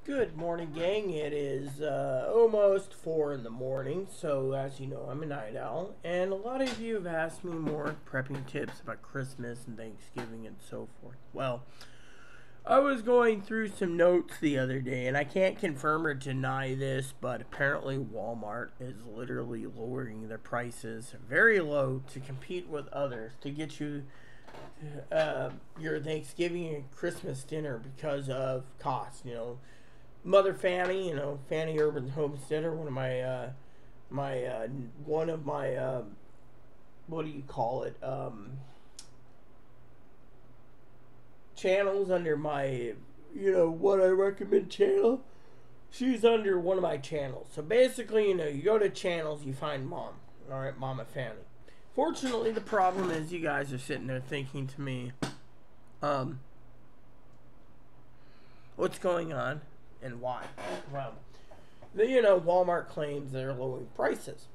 Good morning, gang. It is almost 4 in the morning, so as you know, I'm a night owl, and a lot of you have asked me more prepping tips about Christmas and Thanksgiving and so forth. Well, I was going through some notes the other day, and I can't confirm or deny this, but apparently Walmart is literally lowering their prices very low to compete with others to get you your Thanksgiving and Christmas dinner because of cost. Mother Fanny, Fanny Urban Homesteader, one of my what do you call it? Channels under my, what I recommend channel. She's under one of my channels. So basically, you go to channels, you find mom. All right, Mama Fanny. Fortunately, the problem is you guys are sitting there thinking to me, what's going on? And why? Well, Walmart claims they're lowering prices.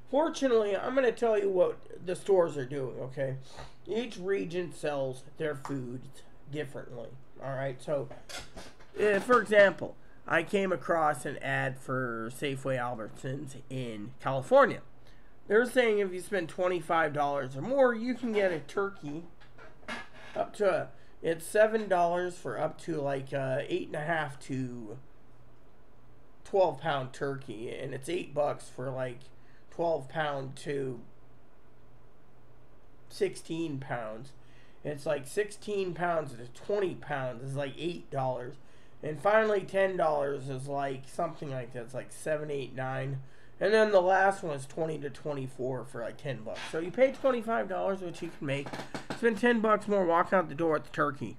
Fortunately, I'm going to tell you what the stores are doing, okay? Each region sells their foods differently, all right? So, for example, I came across an ad for Safeway Albertsons in California. They're saying if you spend $25 or more, you can get a turkey up to it's $7 for up to like 8.5 to 12-pound turkey, and it's $8 for like 12-pound to 16 pounds. It's like 16 pounds to 20 pounds is like $8, and finally $10 is like something like that. It's like 7, 8, 9. And then the last one is 20 to 24 for like $10. So you pay $25, which you can make. Spend $10 more, walk out the door with the turkey.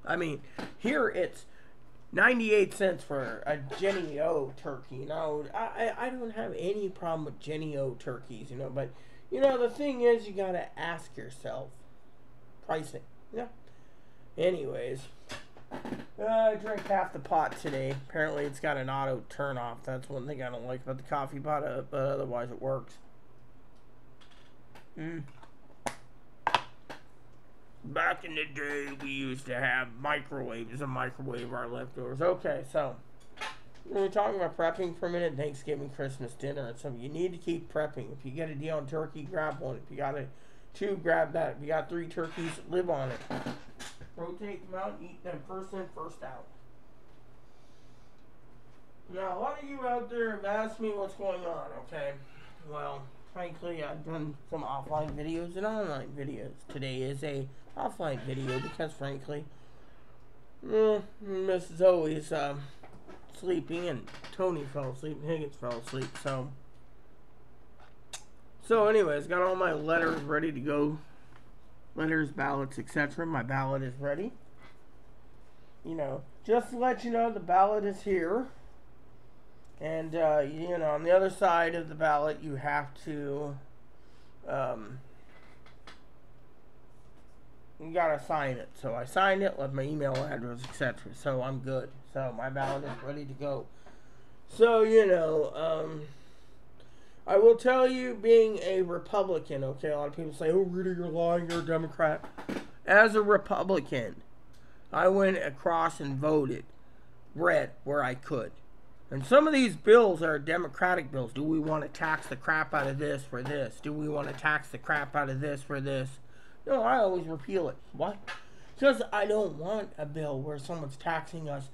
I mean, here it's 98 cents for a Jenny O turkey. Now, I don't have any problem with Jenny O turkeys, but, the thing is, you gotta ask yourself, pricing, yeah. Anyways, I drank half the pot today. Apparently, it's got an auto turn off. That's one thing I don't like about the coffee pot, but otherwise it works. Back in the day, we used to have microwaves and microwave our leftovers. Okay, so we're talking about prepping for a minute. Thanksgiving, Christmas dinner, and something you need to keep prepping. If you get a deal on turkey, grab one. If you got two, grab that. If you got 3 turkeys, live on it. Rotate them out and eat them first in, first out. Now, a lot of you out there have asked me what's going on, okay? Well, frankly, I've done some offline videos and online videos. Today is a offline video because, frankly, Mrs. Zoe's sleeping and Tony fell asleep and Higgins fell asleep. So anyways, got all my letters ready to go. Letters, ballots, etc. My ballot is ready. Just to let you know, the ballot is here. And, on the other side of the ballot, you have to, you gotta sign it. So I signed it, left my email address, etc. So I'm good. So my ballot is ready to go. So, I will tell you, being a Republican, okay, a lot of people say, oh, Rudy, you're lying, you're a Democrat. As a Republican, I went across and voted red where I could. And some of these bills are Democratic bills. Do we want to tax the crap out of this for this? Do we want to tax the crap out of this for this? No, I always repeal it. What? Because I don't want a bill where someone's taxing us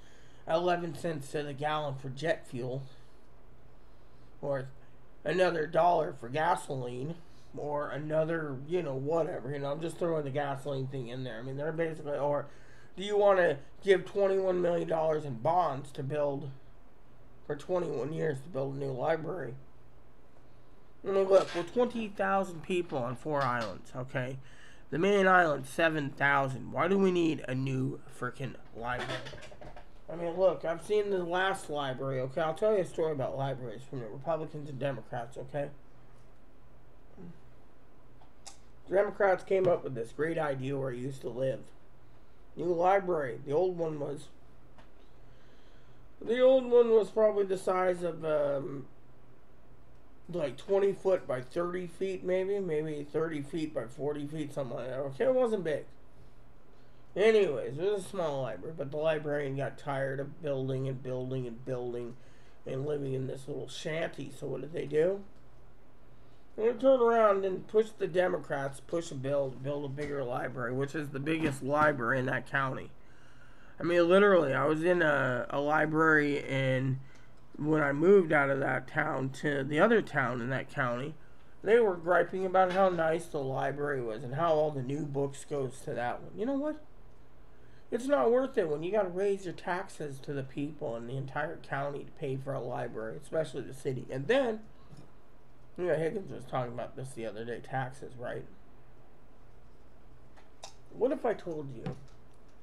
11 cents to the gallon for jet fuel, or another $1 for gasoline, or another, whatever. I'm just throwing the gasoline thing in there. I mean, they're basically, or do you want to give $21 million in bonds to build, for 21 years, to build a new library? Look, we're 20,000 people on 4 islands, okay? The main island, 7,000. Why do we need a new freaking library? I mean, look, I've seen the last library, okay? I'll tell you a story about libraries from the Republicans and Democrats, okay? The Democrats came up with this great idea where I used to live. New library. The old one was probably the size of, like 20 foot by 30 feet, maybe 30 feet by 40 feet, something like that. Okay, it wasn't big. Anyways, it was a small library, but the librarian got tired of building and building and building and living in this little shanty. So what did they do? They turned around and pushed the Democrats, push a bill to build a bigger library, which is the biggest library in that county. I mean, literally, I was in a library, and when I moved out of that town to the other town in that county, they were griping about how nice the library was and how all the new books goes to that one. You know what? It's not worth it when you got to raise your taxes to the people in the entire county to pay for a library, especially the city. And then, Higgins was talking about this the other day, taxes, right? What if I told you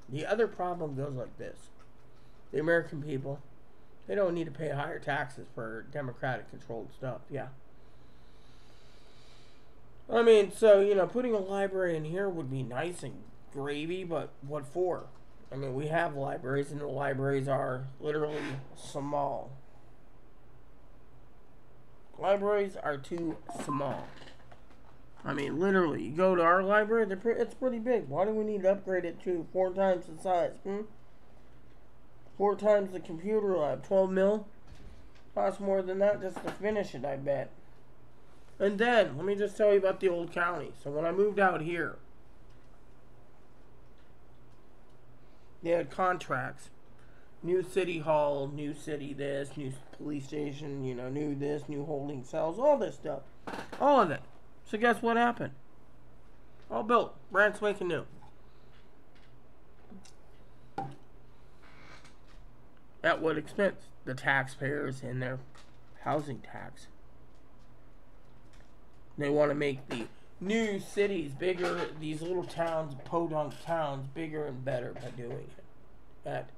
the other problem goes like this? The American people, they don't need to pay higher taxes for Democratic controlled stuff, yeah. I mean, so, putting a library in here would be nice and gravy, but what for? I mean, we have libraries, and the libraries are literally small. Libraries are too small. I mean, literally, you go to our library, it's pretty big. Why do we need to upgrade it to 4 times the size? 4 times the computer lab, 12 mil? Costs more than that just to finish it, I bet. And then, let me just tell you about the old county. So when I moved out here, they had contracts. New city hall, new city this, new police station, new this, new holding cells, all this stuff. All of it. So guess what happened? All built. Brand spanking new. At what expense? The taxpayers and their housing tax. They want to make the new cities bigger, these little towns, podunk towns, bigger and better by doing it. At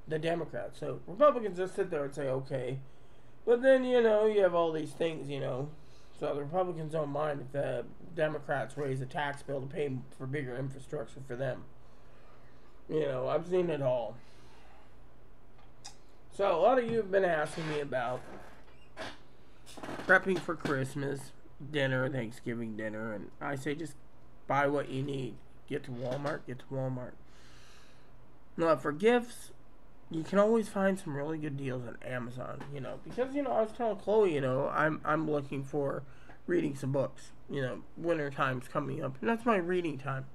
the Democrats. So Republicans just sit there and say, okay. But then, you have all these things, So the Republicans don't mind if the Democrats raise a tax bill to pay for bigger infrastructure for them. I've seen it all. So a lot of you have been asking me about prepping for Christmas dinner, Thanksgiving dinner, and I say just buy what you need. Get to Walmart. Now, for gifts, you can always find some really good deals on Amazon, because, I was telling Chloe, I'm looking for reading some books, winter time's coming up, and that's my reading time,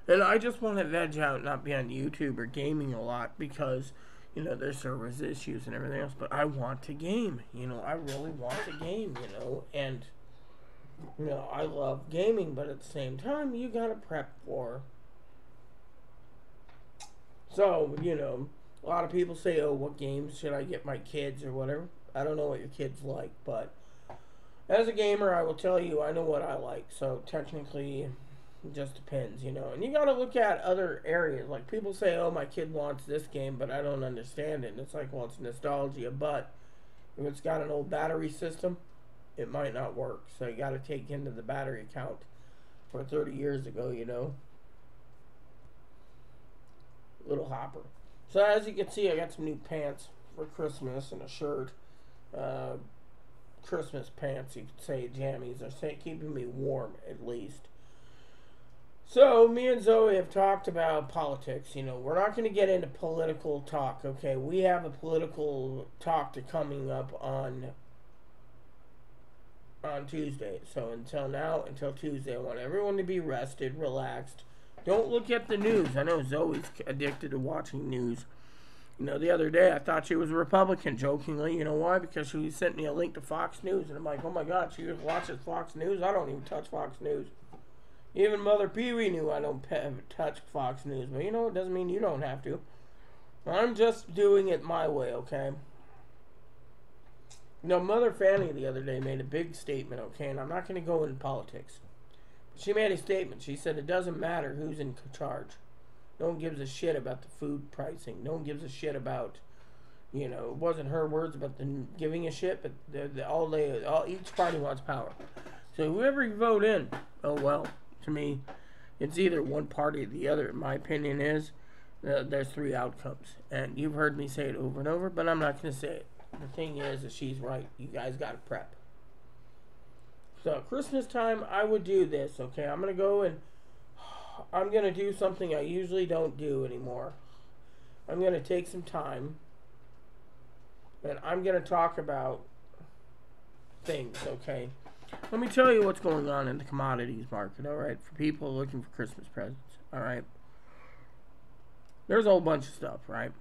and I just want to veg out, not be on YouTube or gaming a lot, because, there's service issues and everything else, but I want to game, I really want to game, and, I love gaming, but at the same time, you gotta prep for. So, a lot of people say, oh, what games should I get my kids or whatever. I don't know what your kids like, but as a gamer, I will tell you I know what I like. So, technically, it just depends, And you got to look at other areas. Like, people say, oh, my kid wants this game, but I don't understand it. And it's like, well, it's nostalgia. But if it's got an old battery system, it might not work. So, you got to take into the battery count for 30 years ago, Little hopper. So as you can see, I got some new pants for Christmas and a shirt. Christmas pants, you could say, jammies. They're keeping me warm, at least. So, me and Zoe have talked about politics. We're not going to get into political talk, okay? We have a political talk coming up on Tuesday. So, until Tuesday, I want everyone to be rested, relaxed. Don't look at the news. I know Zoe's addicted to watching news. The other day I thought she was a Republican, jokingly. You know why? Because she sent me a link to Fox News, and I'm like, oh my God, she watches Fox News? I don't even touch Fox News. Even Mother Pee-wee knew I don't touch Fox News. But it doesn't mean you don't have to. I'm just doing it my way, okay? Mother Fanny the other day made a big statement, okay? And I'm not going to go into politics. She made a statement. She said it doesn't matter who's in charge. No one gives a shit about the food pricing. No one gives a shit about, it wasn't her words about the giving a shit, but each party wants power. So whoever you vote in, oh well, to me, it's either one party or the other. My opinion is there's 3 outcomes. And you've heard me say it over and over, but I'm not going to say it. The thing is that she's right. You guys got to prep. So, Christmas time, I would do this, okay? I'm going to go and I'm going to do something I usually don't do anymore. I'm going to take some time and I'm going to talk about things, okay? Let me tell you what's going on in the commodities market, alright? For people looking for Christmas presents, alright? There's a whole bunch of stuff, right?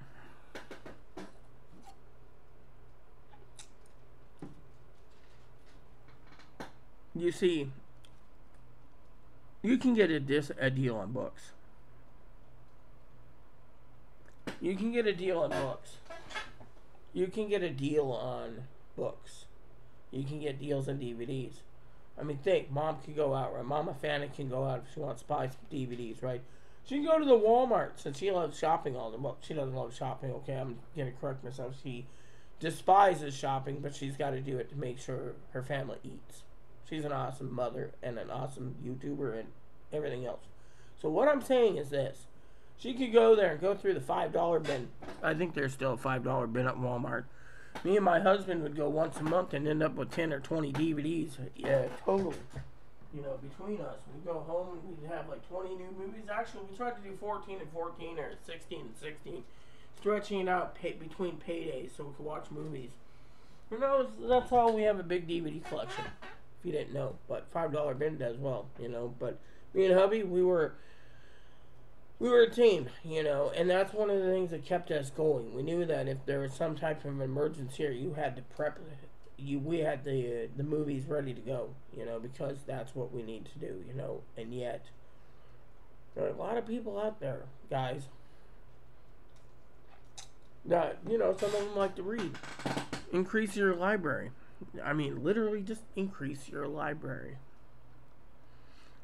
You see, you can get a deal on books. You can get a deal on books. You can get a deal on books. You can get deals on DVDs. I mean, think, Mom can go out, right? Mama Fanny can go out if she wants to buy some DVDs, right? She can go to the Walmart since she loves shopping all the time. Well, she doesn't love shopping, okay? I'm going to correct myself. She despises shopping, but she's got to do it to make sure her family eats. She's an awesome mother and an awesome YouTuber and everything else. So what I'm saying is this. She could go there and go through the $5 bin. I think there's still a $5 bin at Walmart. Me and my husband would go once a month and end up with 10 or 20 DVDs. Yeah, totally. You know, between us. We'd go home and we'd have like 20 new movies. Actually, we tried to do 14 and 14 or 16 and 16. Stretching it out between paydays so we could watch movies. You know, that's how we have a big DVD collection. If you didn't know. But $5 bin does well, you know. But me and hubby, we were a team, you know, and that's one of the things that kept us going. We knew that if there was some type of emergency, or you had to prep, we had the movies ready to go, you know, because that's what we need to do, you know. And yet, there are a lot of people out there, guys, that, you know, some of them like to read. Increase your library. I mean, literally just increase your library.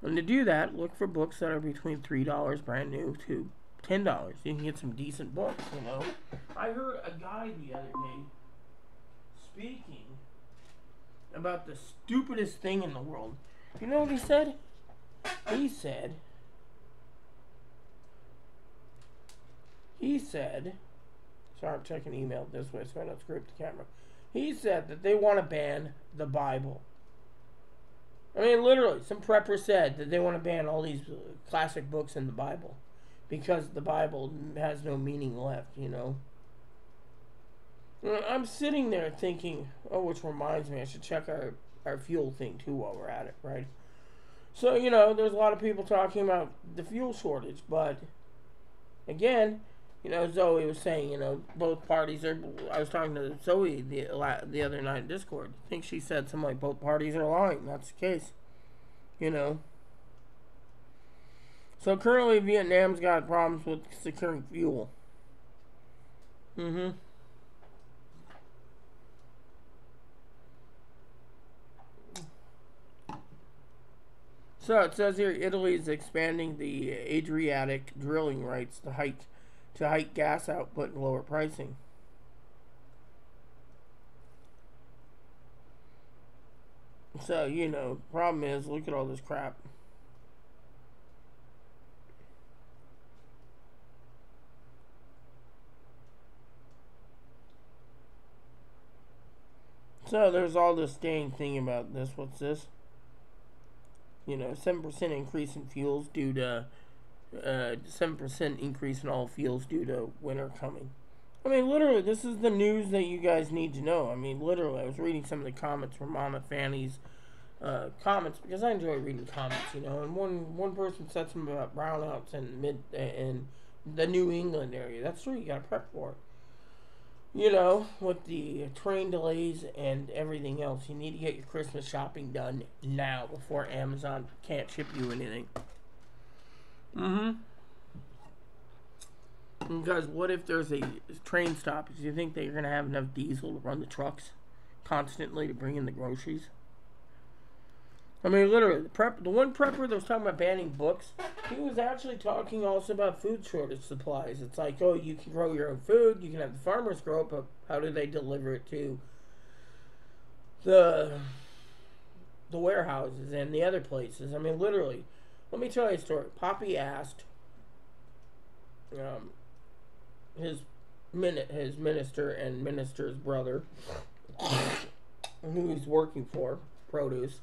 And to do that, look for books that are between $3 brand new to $10. You can get some decent books, you know. I heard a guy the other day speaking about the stupidest thing in the world. You know what he said? He said, sorry, I'm checking email this way so I don't screw up the camera. He said that they want to ban the Bible. I mean, literally, some prepper said that they want to ban all these classic books in the Bible because the Bible has no meaning left, you know. I'm sitting there thinking, oh, which reminds me, I should check our fuel thing, too, while we're at it, right? So, you know, there's a lot of people talking about the fuel shortage, but, again, you know, Zoe was saying, you know, both parties are, I was talking to Zoe the other night in Discord. I think she said something like both parties are lying. That's the case. You know. So currently Vietnam's got problems with securing fuel. So it says here Italy is expanding the Adriatic drilling rights to hike gas output and lower pricing. So, you know, problem is, look at all this crap. So, there's all this dang thing about this. What's this? You know, 7% increase in fuels due to 7% increase in all fuels due to winter coming. I mean, literally, this is the news that you guys need to know. I mean, literally, I was reading some of the comments from Mama Fanny's comments because I enjoy reading comments, you know. And one person said something about brownouts in the New England area. That's true. You got to prep for it. You know, with the train delays and everything else, you need to get your Christmas shopping done now before Amazon can't ship you anything. Because what if there's a train stoppage? Do you think that you're going to have enough diesel to run the trucks constantly to bring in the groceries? I mean, literally, the one prepper that was talking about banning books, he was actually talking also about food shortage supplies. It's like, oh, you can grow your own food, you can have the farmers grow it, but how do they deliver it to the warehouses and the other places? I mean, literally, let me tell you a story. Poppy asked his minister and minister's brother, who he's working for, produce,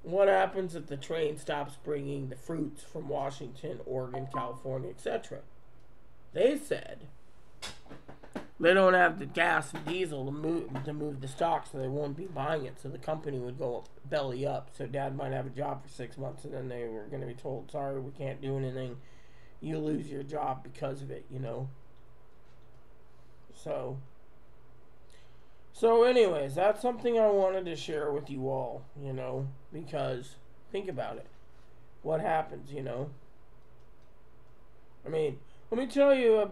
what happens if the train stops bringing the fruits from Washington, Oregon, California, etc.? They said they don't have the gas and diesel to move the stock, so they won't be buying it. So the company would go belly up. So Dad might have a job for 6 months, and then they were going to be told, "Sorry, we can't do anything. You lose your job because of it." So anyways, that's something I wanted to share with you all. Because think about it. What happens? I mean, let me tell you a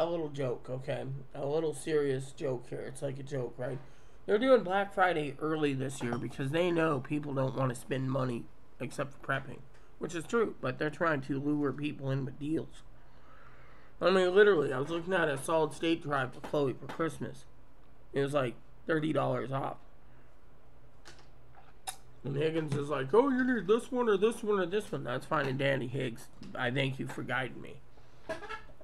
little joke, okay? A little serious joke here. It's like a joke, right? They're doing Black Friday early this year because they know people don't want to spend money except for prepping, which is true, but they're trying to lure people in with deals. I mean, literally, I was looking at a solid state drive for Chloe for Christmas. It was like $30 off. And Higgins is like, "Oh, you need this one or this one or this one." That's fine and dandy, Higgs. I thank you for guiding me.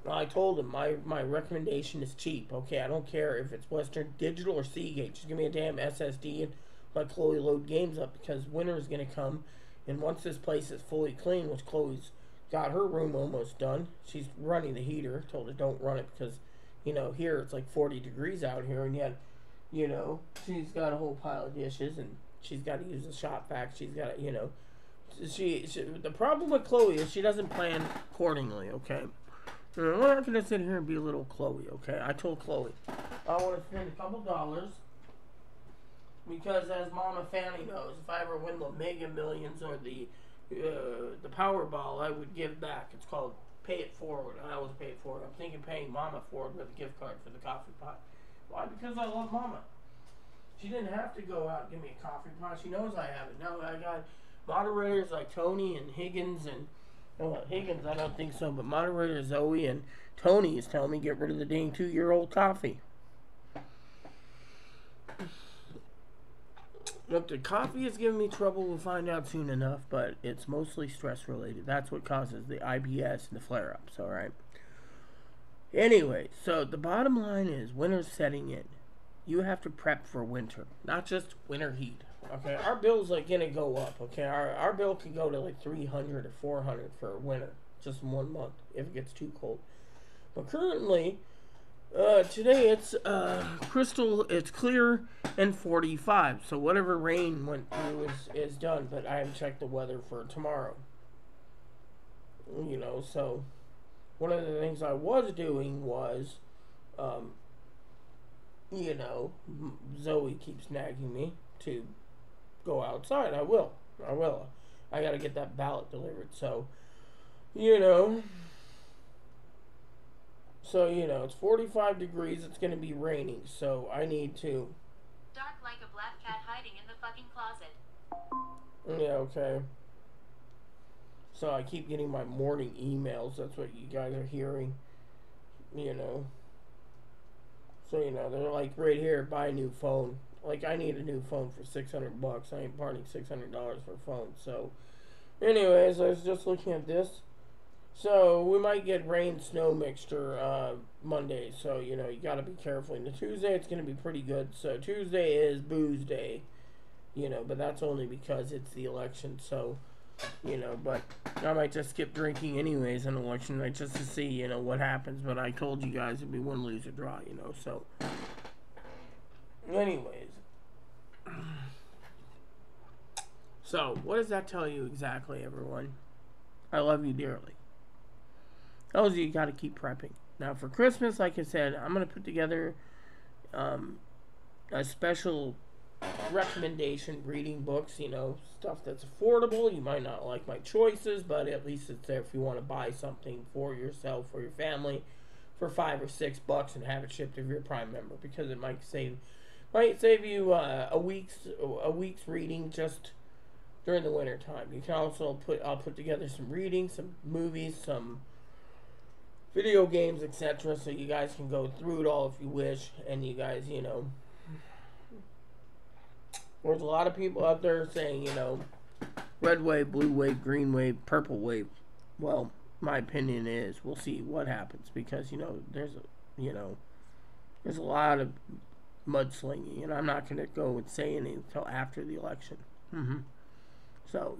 Well, I told him my recommendation is cheap. Okay, I don't care if it's Western Digital or Seagate. Just give me a damn SSD and let Chloe load games up, because winter is going to come. And once this place is fully clean, which Chloe's got her room almost done. She's running the heater. Told her don't run it because, here it's like 40 degrees out here. And yet, she's got a whole pile of dishes and she's got to use the shop vac. She's got to, she the problem with Chloe is she doesn't plan accordingly, okay? We're not going to sit here and be a little Chloe, okay? I told Chloe I want to spend a couple dollars because, as Mama Fanny knows, if I ever win the Mega Millions or the Powerball, I would give back. It's called Pay It Forward. I always pay it forward. I'm thinking paying Mama forward with a gift card for the coffee pot. Why? Because I love Mama. She didn't have to go out and give me a coffee pot. She knows I have it. Now I got moderators like Tony and Higgins and Higgins, I don't think so, but moderator Zoe and Tony is telling me get rid of the dang 2-year-old coffee. If the coffee is giving me trouble, we'll find out soon enough, but it's mostly stress related. That's what causes the IBS and the flare-ups, alright? Anyway, so the bottom line is winter's setting in. You have to prep for winter, not just winter heat. Okay, our bill's like gonna go up. Okay, our bill could go to like 300 or 400 for winter, just in 1 month if it gets too cold. But currently, today it's it's clear and 45. So whatever rain went through is done. But I haven't checked the weather for tomorrow. So one of the things I was doing was, Zoe keeps nagging me to go outside. I will. I gotta get that ballot delivered. So, it's 45 degrees. It's gonna be raining. So I need to. Dark like a black cat hiding in the fucking closet. Yeah, okay. So I keep getting my morning emails. That's what you guys are hearing. So, they're like, right here, buy a new phone. Like, I need a new phone for $600. I ain't parting $600 for a phone. So, anyways, I was just looking at this. So, we might get rain-snow mixture Monday. So, you got to be careful. And the Tuesday, it's going to be pretty good. So, Tuesday is booze day. But that's only because it's the election. So, but I might just skip drinking anyways on election night just to see, what happens. But I told you guys it'd be win, lose, or draw, so. Anyways. So, what does that tell you exactly, everyone? I love you dearly. Tells you gotta keep prepping. Now, for Christmas, like I said, I'm gonna put together a special recommendation reading books, stuff that's affordable. You might not like my choices, but at least it's there if you want to buy something for yourself or your family for $5 or $6 and have it shipped if you're a Prime member, because it might save you a week's reading just during the winter time. You can also I'll put together some reading, some movies, some video games, etc., so you guys can go through it all if you wish, and you guys, there's a lot of people out there saying, red wave, blue wave, green wave, purple wave. Well, my opinion is we'll see what happens, because, there's a lot of mudslinging, and I'm not going to go and say anything until after the election. So,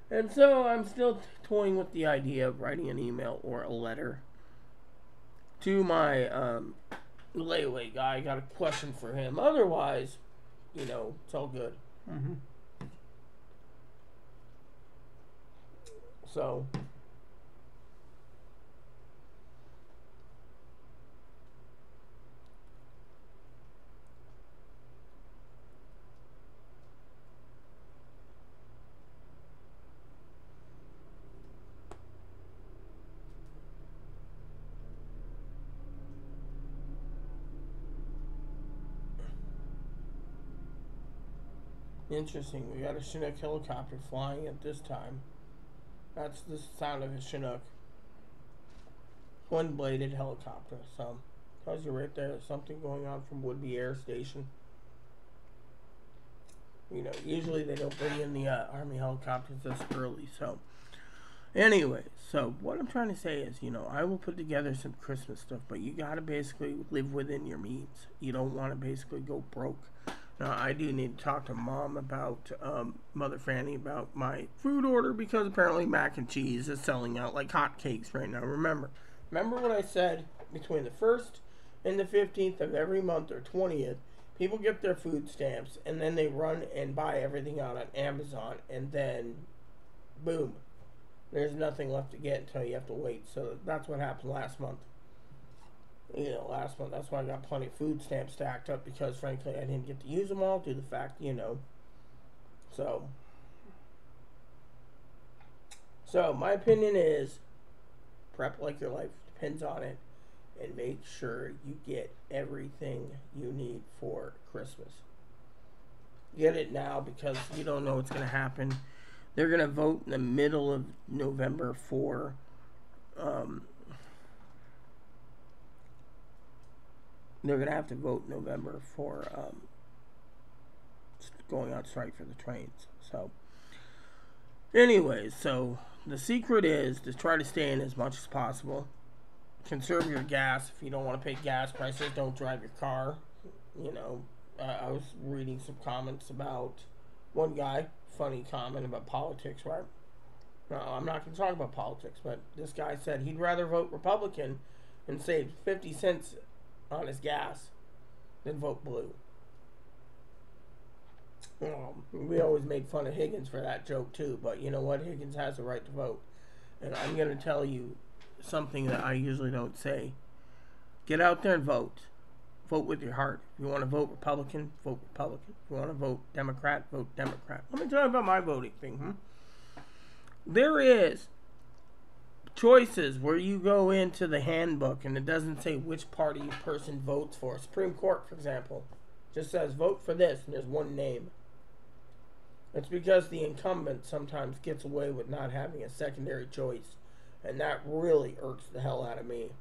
and so I'm still toying with the idea of writing an email or a letter to my layaway guy. I got a question for him. Otherwise, it's all good. So, interesting. We got a Chinook helicopter flying at this time. That's the sound of a Chinook. One-bladed helicopter. So, tells you right there something going on from Woodby Air Station. Usually they don't bring in the Army helicopters this early. So, anyway, so what I'm trying to say is, I will put together some Christmas stuff, but you got to basically live within your means. You don't want to basically go broke. Now, I do need to talk to Mom about, Mother Fanny, about my food order, because apparently mac and cheese is selling out like hotcakes right now. Remember what I said? Between the 1st and the 15th of every month, or 20th, people get their food stamps, and then they run and buy everything out on Amazon, and then, boom, there's nothing left to get until you have to wait. So that's what happened last month. Last month, that's why I got plenty of food stamps stacked up, because frankly I didn't get to use them all due to the fact, so my opinion is prep like your life depends on it, and make sure you get everything you need for Christmas. Get it now, because you don't know what's going to happen. They're going to vote in the middle of November for they're going to have to vote in November for going on strike for the trains. So, anyways, so the secret is to try to stay in as much as possible. Conserve your gas. If you don't want to pay gas prices, don't drive your car. I was reading some comments about one guy, funny comment about politics, right? No, I'm not going to talk about politics, but this guy said he'd rather vote Republican and save 50 cents on his gas than vote blue. We always made fun of Higgins for that joke too, but you know what? Higgins has the right to vote. And I'm going to tell you something that I usually don't say. Get out there and vote. Vote with your heart. If you want to vote Republican, vote Republican. If you want to vote Democrat, vote Democrat. Let me tell you about my voting thing. There is choices where you go into the handbook and it doesn't say which party a person votes for. Supreme Court, for example, just says vote for this, and there's one name. It's because the incumbent sometimes gets away with not having a secondary choice, and that really irks the hell out of me.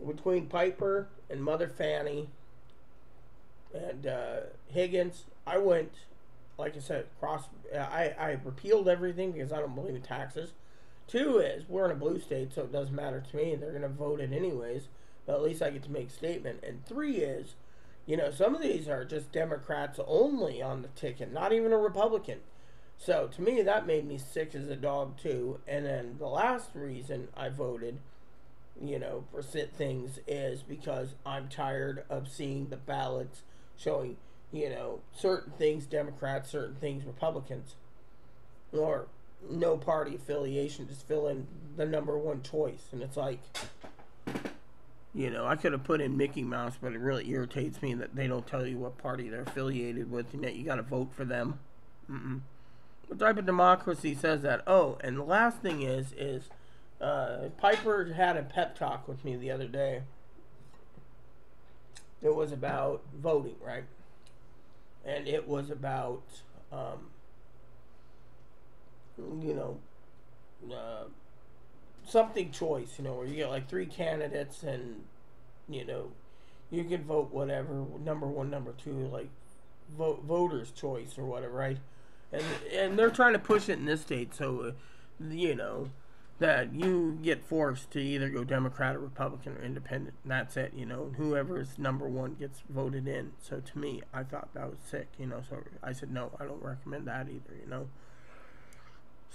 Between Piper and Mother Fanny and Higgins, I went, like I said, I repealed everything because I don't believe in taxes. 2 is, we're in a blue state, so it doesn't matter to me. They're going to vote it anyways, but at least I get to make a statement. And 3 is, some of these are just Democrats only on the ticket, not even a Republican. So to me, that made me sick as a dog too. And then the last reason I voted, for things is because I'm tired of seeing the ballots showing, certain things Democrats, certain things Republicans, or no party affiliation, just fill in the number one choice. And it's like, I could have put in Mickey Mouse, but it really irritates me that they don't tell you what party they're affiliated with, and that you got to vote for them. What type of democracy says that? Oh, and the last thing is Piper had a pep talk with me the other day. It was about voting, right? And it was about, something choice, where you get like 3 candidates and, you can vote whatever, number 1, number 2, like voter's choice or whatever, right? And they're trying to push it in this state, so, that you get forced to either go Democrat or Republican or Independent, and that's it, you know, and whoever's number one gets voted in. So to me, I thought that was sick, you know, so I said, no, I don't recommend that either, you know.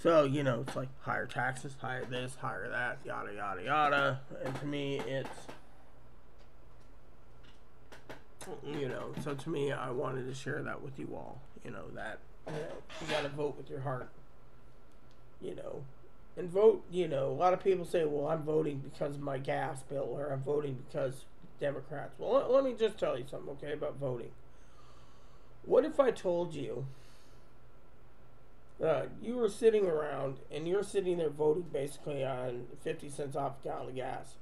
So, you know, it's like higher taxes, higher this, higher that, yada, yada, yada. And to me, it's, you know, so to me, I wanted to share that with you all, you know, that, you know, you got to vote with your heart, you know. And vote, you know, a lot of people say, well, I'm voting because of my gas bill, or I'm voting because Democrats. Well, let me just tell you something, okay, about voting. What if I told you you were sitting around and you're sitting there voting basically on 50 cents off a gallon of gas?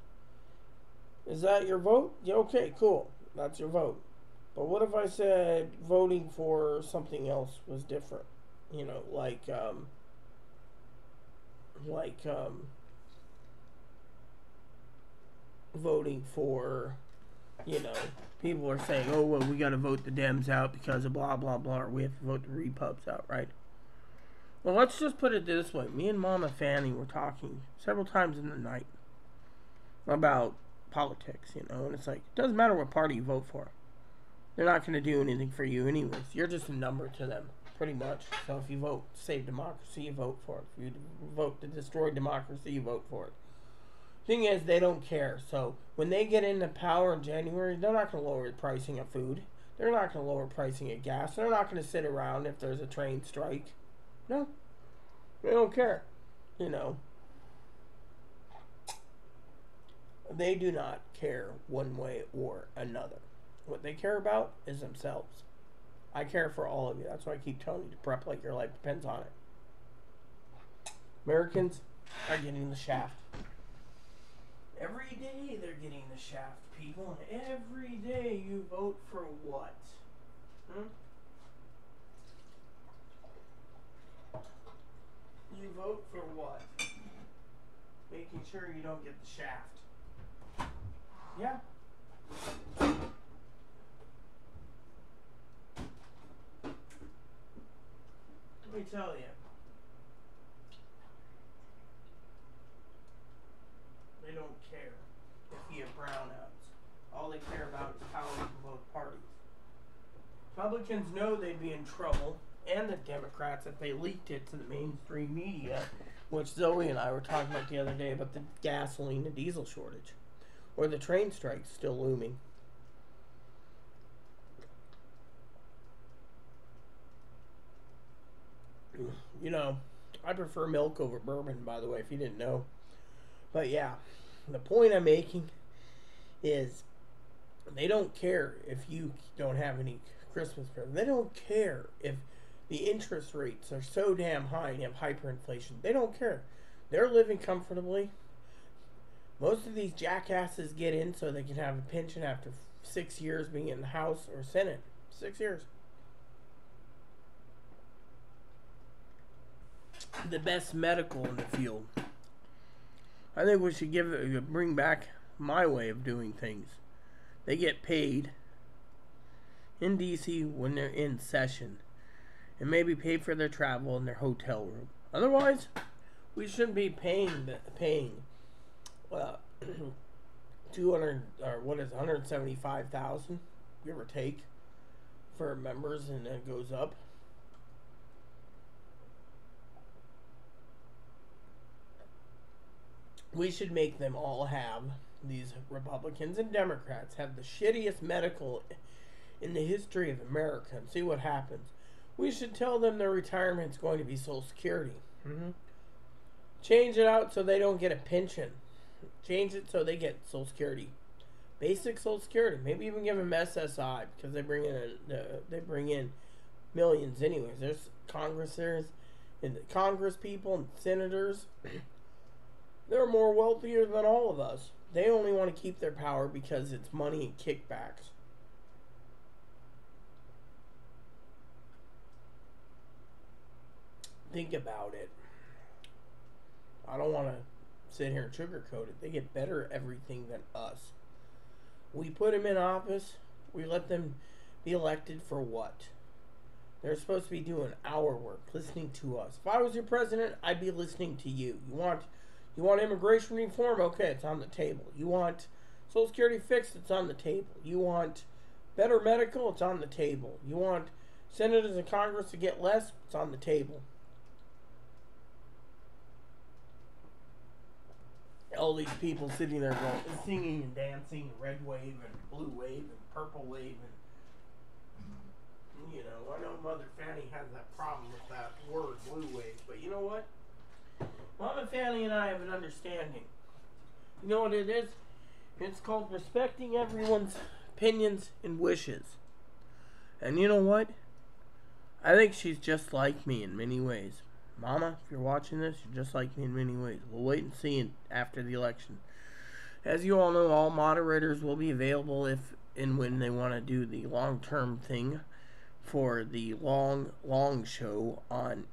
Is that your vote? Yeah, okay, cool. That's your vote. But what if I said voting for something else was different? You know, like voting for, you know, people are saying, oh, well, we got to vote the Dems out because of blah, blah, blah, or we have to vote the Repubs out, right? Well, let's just put it this way. Me and Mama Fanny were talking several times in the night about politics, you know, and it's like, it doesn't matter what party you vote for. They're not going to do anything for you anyways. You're just a number to them, pretty much. So if you vote to save democracy, you vote for it. If you vote to destroy democracy, you vote for it. Thing is, they don't care. So when they get into power in January, they're not going to lower the pricing of food. They're not going to lower pricing of gas. They're not going to sit around if there's a train strike. No. They don't care. You know. They do not care one way or another. What they care about is themselves. I care for all of you. That's why I keep telling you to prep like your life depends on it. Americans are getting the shaft. Every day they're getting the shaft, people. Every day you vote for what? You vote for what? Making sure you don't get the shaft. Yeah. Let me tell you. They don't care if you have brownouts. All they care about is power from both parties. Republicans know they'd be in trouble, and the Democrats, if they leaked it to the mainstream media, which Zoe and I were talking about the other day about the gasoline and diesel shortage, or the train strike still looming. You know, I prefer milk over bourbon, by the way, if you didn't know. But yeah, the point I'm making is they don't care if you don't have any Christmas presents. They don't care if the interest rates are so damn high and you have hyperinflation. They don't care. They're living comfortably. Most of these jackasses get in so they can have a pension after 6 years being in the House or Senate. 6 years. The best medical in the field. I think we should bring back my way of doing things. They get paid in DC when they're in session, and maybe pay for their travel and their hotel room. Otherwise, we shouldn't be paying 200 or what is 175,000, give or take, for members, and then it goes up. We should make them all have, these Republicans and Democrats, have the shittiest medical in the history of America and see what happens. We should tell them their retirement's going to be Social Security. Change it out so they don't get a pension. Change it so they get Social Security. Basic Social Security. Maybe even give them SSI because they bring in millions anyways. There's congressers and the Congress people and senators. They're more wealthier than all of us. They only want to keep their power because it's money and kickbacks. Think about it. I don't want to sit here and sugarcoat it. They get better at everything than us. We put them in office. We let them be elected for what? They're supposed to be doing our work, listening to us. If I was your president, I'd be listening to you. You want immigration reform? Okay, it's on the table. You want Social Security fixed? It's on the table. You want better medical? It's on the table. You want senators and Congress to get less? It's on the table. All these people sitting there going, singing and dancing, red wave and blue wave and purple wave, and you know, I know Mother Fanny has that problem with that word, blue wave, but you know what? Mama Fanny and I have an understanding. You know what it is? It's called respecting everyone's opinions and wishes. And you know what? I think she's just like me in many ways. Mama, if you're watching this, you're just like me in many ways. We'll wait and see after the election. As you all know, all moderators will be available if and when they want to do the long-term thing for the long show on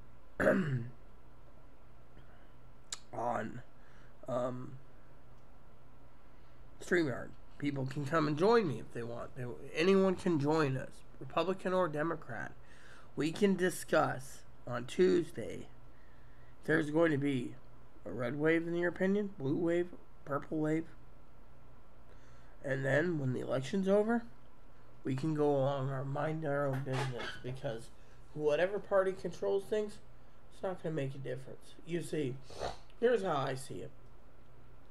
StreamYard. People can come and join me if they want. Anyone can join us, Republican or Democrat. We can discuss on Tuesday. There's going to be a red wave in your opinion, blue wave, purple wave. And then when the election's over, we can go along mind our own business, because whatever party controls things, it's not going to make a difference. You see, here's how I see it.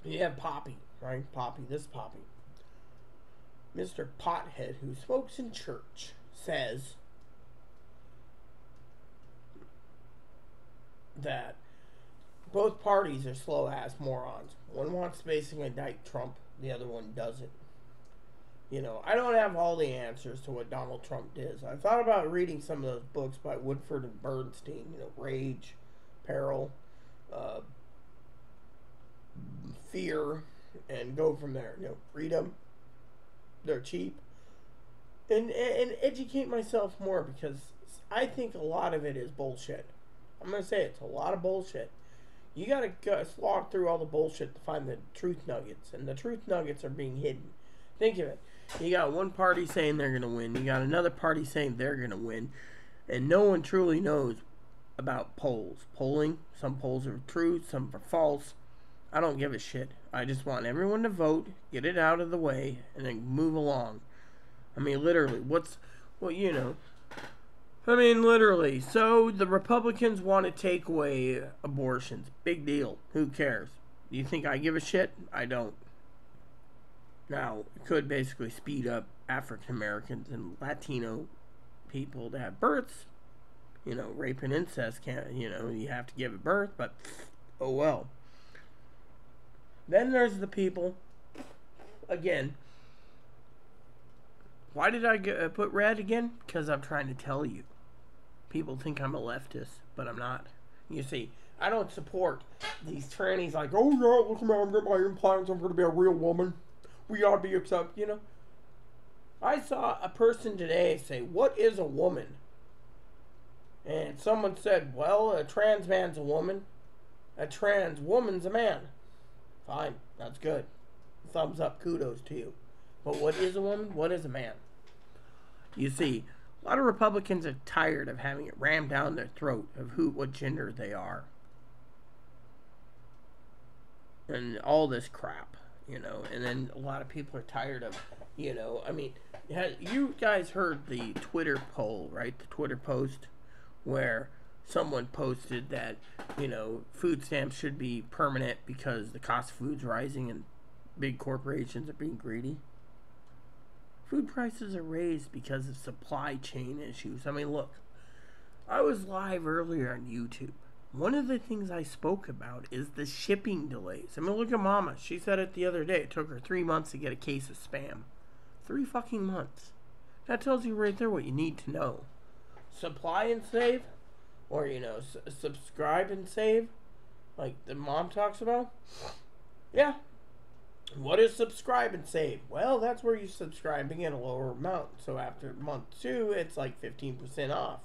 You have Poppy, right? Poppy, this Poppy. Mr. Pothead, who smokes in church, says that both parties are slow-ass morons. One wants to basically indict Trump, the other one doesn't. You know, I don't have all the answers to what Donald Trump did. I thought about reading some of those books by Woodford and Bernstein, you know, Rage, Peril, Fear, and go from there. You know, read them. They're cheap. And educate myself more, because I think a lot of it is bullshit. I'm going to say it's a lot of bullshit. You got to slog through all the bullshit to find the truth nuggets. And the truth nuggets are being hidden. Think of it. You got one party saying they're going to win. You got another party saying they're going to win. And no one truly knows about polls. Polling, some polls are true, some are false. I don't give a shit. I just want everyone to vote, get it out of the way, and then move along. I mean, literally, literally. So the Republicans want to take away abortions. Big deal. Who cares? Do you think I give a shit? I don't. Now, it could basically speed up African Americans and Latino people to have births. You know, rape and incest can't, you have to give a birth, but oh well. Then there's the people, again, why did I put red again? Because I'm trying to tell you. People think I'm a leftist, but I'm not. You see, I don't support these trannies like, oh yeah, look at me, I'm getting my implants, I'm going to be a real woman. We ought to be accepted, you know. I saw a person today say, what is a woman? And someone said, well, a trans man's a woman. A trans woman's a man. Fine, that's good. Thumbs up, kudos to you. But what is a woman? What is a man? You see, a lot of Republicans are tired of having it rammed down their throat of what gender they are. And all this crap, And then a lot of people are tired of, I mean, you guys heard the Twitter poll, right? The Twitter post where someone posted that, food stamps should be permanent because the cost of food's rising and big corporations are being greedy. Food prices are raised because of supply chain issues. I mean, look, I was live earlier on YouTube. One of the things I spoke about is the shipping delays. I mean, look at Mama. She said it the other day. It took her 3 months to get a case of Spam. 3 fucking months. That tells you right there what you need to know. Supply and save, or subscribe and save, like the mom talks about. Yeah. What is subscribe and save? Well, that's where you subscribe and get a lower amount. So after month 2, it's like 15% off.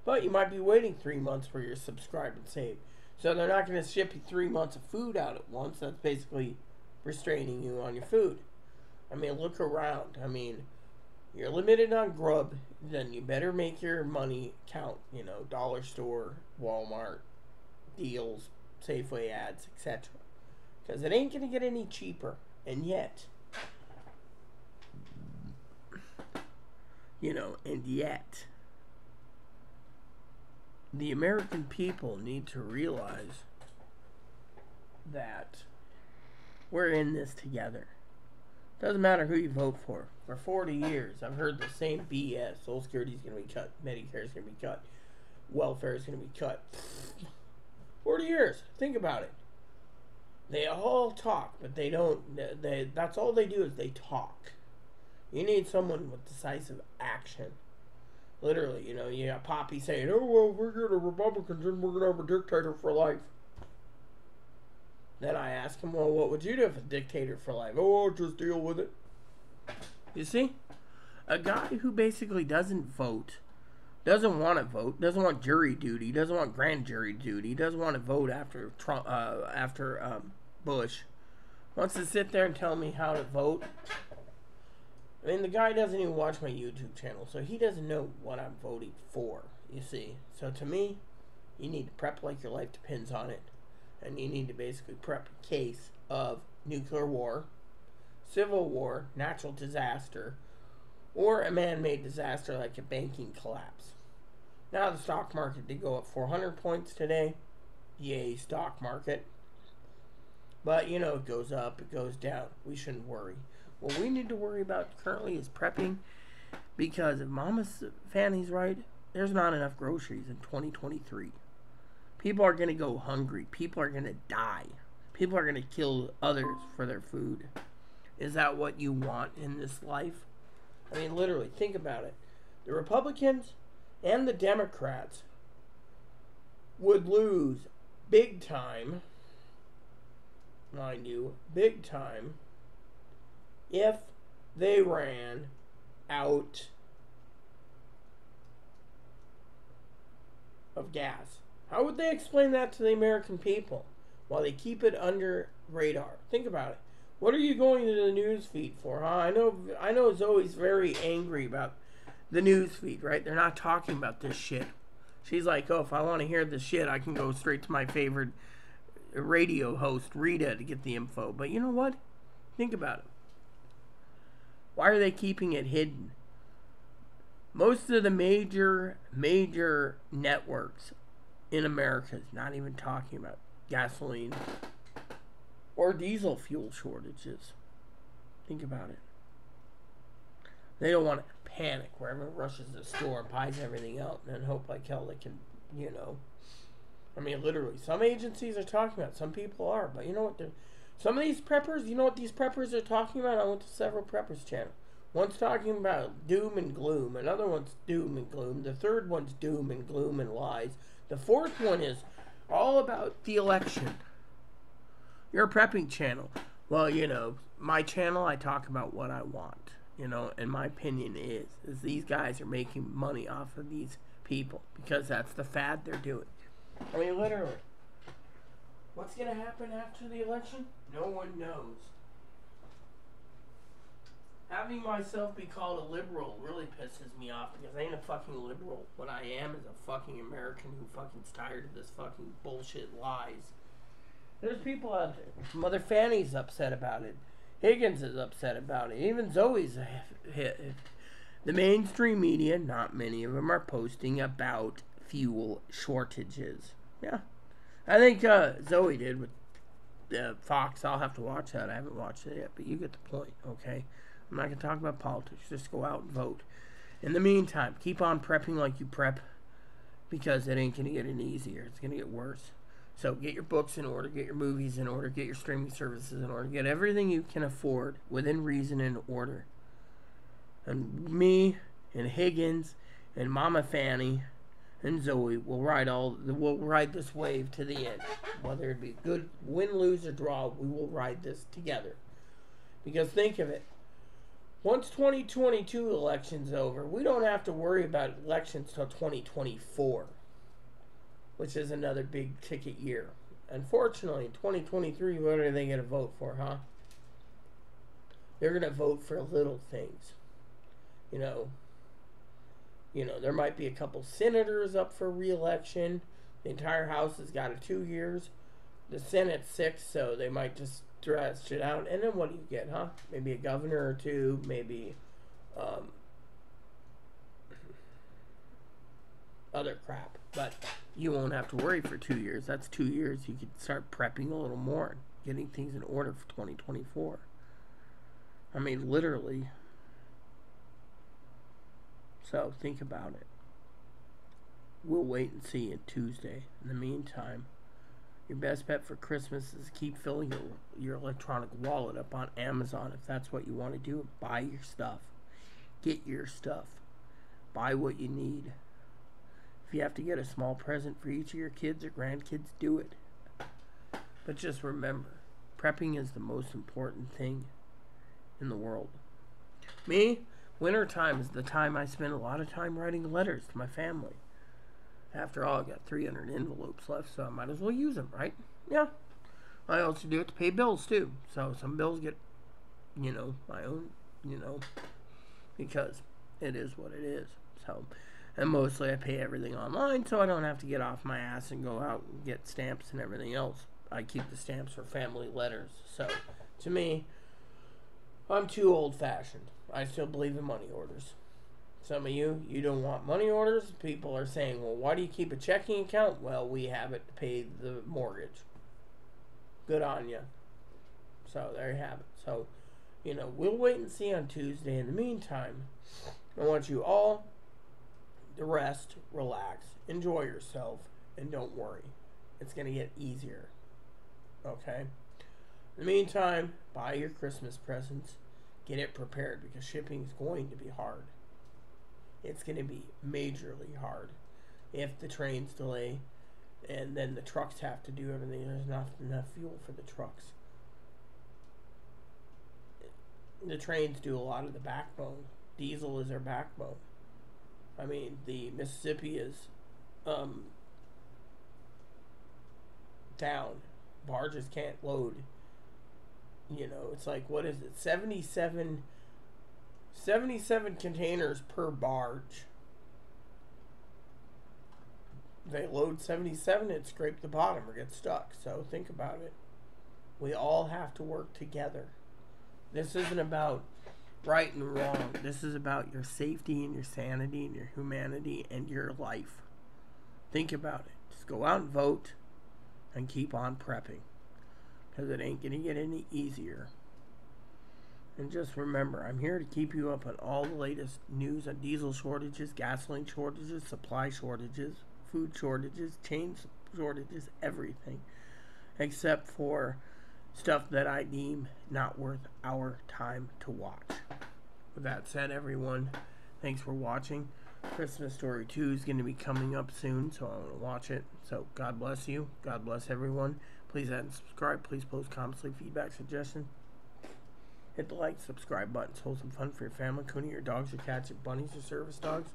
But you might be waiting 3 months for your subscribe and save. So they're not going to ship you 3 months of food out at once. That's basically restraining you on your food. I mean, look around. I mean, you're limited on grub, then you better make your money count. Dollar store, Walmart, deals, Safeway ads, etc. Because it ain't going to get any cheaper. And yet, the American people need to realize that we're in this together. Doesn't matter who you vote for. For 40 years, I've heard the same BS. Social Security is going to be cut. Medicare is going to be cut. Welfare is going to be cut. 40 years. Think about it. They all talk, but they don't. That's all they do is they talk. You need someone with decisive action. Literally, you got Poppy saying, "Oh, well, we're going to Republicans and we're going to have a dictator for life." Then I ask him, "Well, what would you do if a dictator for life?" "Oh, I'll just deal with it." You see? A guy who basically doesn't vote, doesn't want to vote, doesn't want jury duty, doesn't want grand jury duty, doesn't want to vote after Trump, Bush, wants to sit there and tell me how to vote. I mean, the guy doesn't even watch my YouTube channel, so he doesn't know what I'm voting for, you see. So to me, you need to prep like your life depends on it. And you need to basically prep a case of nuclear war, civil war, natural disaster, or a man-made disaster like a banking collapse. Now the stock market did go up 400 points today. Yay, stock market. But, it goes up, it goes down. We shouldn't worry. What we need to worry about currently is prepping, because if Mama Fanny's right, there's not enough groceries in 2023. People are going to go hungry. People are going to die. People are going to kill others for their food. Is that what you want in this life? I mean, literally, think about it. The Republicans and the Democrats would lose big time, mind you, big time, if they ran out of gas. How would they explain that to the American people while they keep it under radar? Think about it. What are you going to the news feed for, huh? I know Zoe's very angry about the news feed, right? They're not talking about this shit. She's like, "Oh, if I want to hear this shit, I can go straight to my favorite radio host, Rita, to get the info." But you know what? Think about it. Why are they keeping it hidden? Most of the major networks in America is not even talking about gasoline or diesel fuel shortages. Think about it. They don't want to panic where everyone rushes to the store and buys everything out and then hope like hell they can, I mean, literally, some agencies are talking about it. Some people are. But you know what? Some of these preppers, you know what these preppers are talking about? I went to several preppers' channels. One's talking about doom and gloom. Another one's doom and gloom. The third one's doom and gloom and lies. The fourth one is all about the election. You're a prepping channel. Well, my channel, I talk about what I want. And my opinion is these guys are making money off of these people because that's the fad they're doing. I mean, literally. What's going to happen after the election? No one knows. Having myself be called a liberal really pisses me off because I ain't a fucking liberal. What I am is a fucking American who fucking's tired of this fucking bullshit lies. There's people out there. Mother Fanny's upset about it. Higgins is upset about it. Even Zoe's hit. The mainstream media, not many of them, are posting about fuel shortages. Yeah. I think Zoe did with Fox. I'll have to watch that. I haven't watched it yet, but you get the point, okay? I'm not going to talk about politics. Just go out and vote. In the meantime, keep on prepping like you prep because it ain't going to get any easier. It's going to get worse. So get your books in order, get your movies in order, get your streaming services in order, get everything you can afford within reason and order. And me and Higgins and Mama Fanny and Zoe will ride this wave to the end. Whether it be good, win, lose, or draw, we will ride this together. Because think of it. Once 2022 election's over, we don't have to worry about elections till 2024. Which is another big ticket year. Unfortunately, in 2023, what are they going to vote for, huh? They're going to vote for little things. There might be a couple senators up for re-election. The entire House has got 2 years. The Senate's 6, so they might just stretch it out. And then what do you get, huh? Maybe a governor or two, maybe other crap. But you won't have to worry for 2 years. That's 2 years. You could start prepping a little more, getting things in order for 2024. I mean, literally. So think about it. We'll wait and see on Tuesday. In the meantime, your best bet for Christmas is keep filling your electronic wallet up on Amazon if that's what you want to do. Buy your stuff. Get your stuff. Buy what you need. If you have to get a small present for each of your kids or grandkids, do it. But just remember, prepping is the most important thing in the world. Me, wintertime is the time I spend a lot of time writing letters to my family. After all, I've got 300 envelopes left, so I might as well use them, right? Yeah. I also do it to pay bills, too. So some bills get, my own, because it is what it is. So, and mostly I pay everything online, so I don't have to get off my ass and go out and get stamps and everything else. I keep the stamps for family letters. So, to me, I'm too old-fashioned. I still believe in money orders. Some of you don't want money orders. People are saying, well, why do you keep a checking account? Well, we have it to pay the mortgage. Good on you. So, there you have it. So, we'll wait and see on Tuesday. In the meantime, I want you all to rest, relax, enjoy yourself, and don't worry. It's going to get easier. Okay? In the meantime, buy your Christmas presents. Get it prepared because shipping is going to be hard. It's going to be majorly hard if the trains delay and then the trucks have to do everything. There's not enough fuel for the trucks. The trains do a lot of the backbone. Diesel is their backbone. I mean, the Mississippi is down. Barges can't load. It's like, what is it? 77 containers per barge. They load 77, it scrape the bottom or get stuck. So think about it. We all have to work together. This isn't about right and wrong. This is about your safety and your sanity and your humanity and your life. Think about it. Just go out and vote and keep on prepping. Because it ain't going to get any easier. And just remember, I'm here to keep you up on all the latest news on diesel shortages, gasoline shortages, supply shortages, food shortages, chain shortages, everything. Except for stuff that I deem not worth our time to watch. With that said, everyone, thanks for watching. Christmas Story 2 is going to be coming up soon, so I want to watch it. So, God bless you. God bless everyone. Please add and subscribe. Please post comments, leave feedback, suggestions. Hit the like, subscribe buttons. Hold some fun for your family, including your dogs, your cats, your bunnies, your service dogs,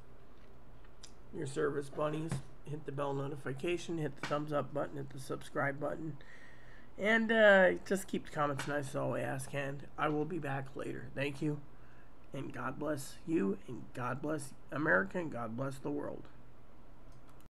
your service bunnies. Hit the bell notification. Hit the thumbs up button. Hit the subscribe button. And just keep the comments nice as all I ask. And I will be back later. Thank you. And God bless you. And God bless America. And God bless the world.